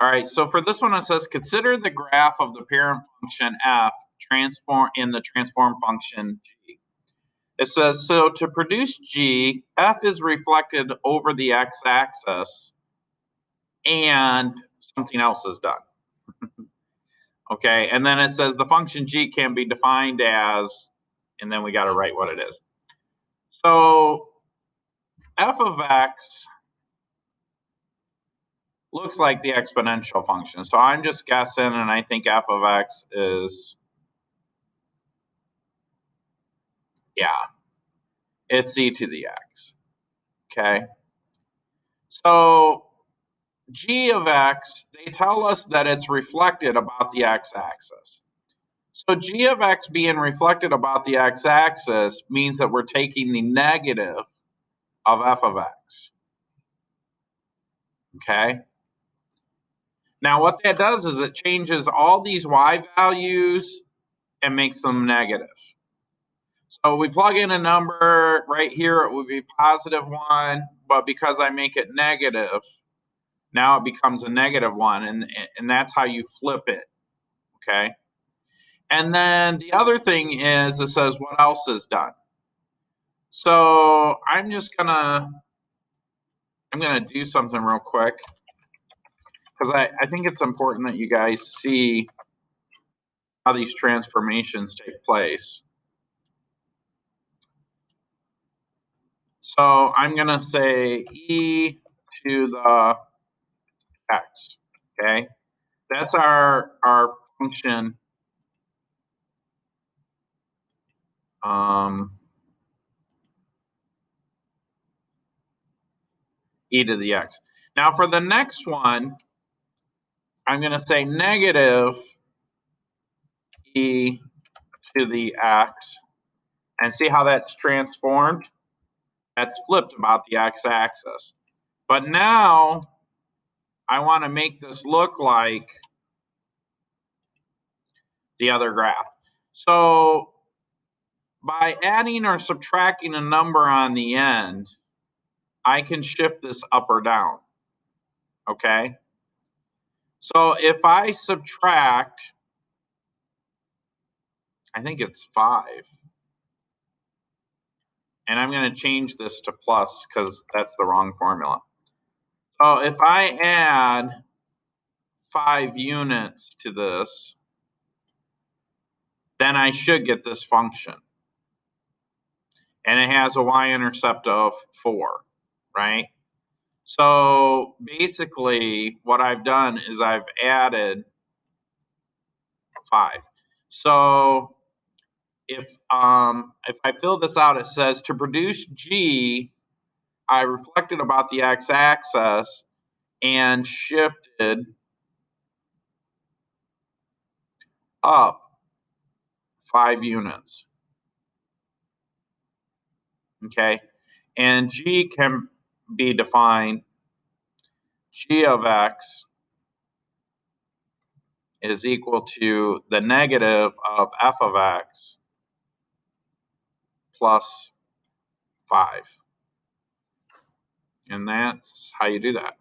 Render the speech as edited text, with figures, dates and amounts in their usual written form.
All right, so for this one, it says consider the graph of the parent function f transform in the transform function g. It says so to produce g, f is reflected over the x-axis, and something else is done. Okay, and then it says the function g can be defined as, and then we got to write what it is. So f of x looks like the exponential function. So I'm just guessing, and I think f of x is, yeah, it's e to the x. Okay. So g of x, they tell us that it's reflected about the x-axis. So g of x being reflected about the x-axis means that we're taking the negative of f of x. Okay. Now what that does is it changes all these y values and makes them negative. So we plug in a number right here, it would be +1, but because I make it negative, now it becomes a -1, and that's how you flip it. Okay. And then the other thing is it says what else is done. So I'm gonna do something real quick because I think it's important that you guys see how these transformations take place. So I'm gonna say e to the x. Okay, that's our function. E to the x. Now for the next one, I'm going to say negative e to the x, and see how that's transformed? That's flipped about the x-axis. But now I want to make this look like the other graph. So by adding or subtracting a number on the end, I can shift this up or down. Okay? So if I subtract, I think it's 5. And I'm going to change this to plus because that's the wrong formula. So if I add 5 units to this, then I should get this function. And it has a y-intercept of 4, right? So basically what I've done is I've added 5. So if I fill this out, it says to produce g, I reflected about the x-axis and shifted up 5 units. Okay, and g can be defined, g of x is equal to the negative of f of x plus 5. And that's how you do that.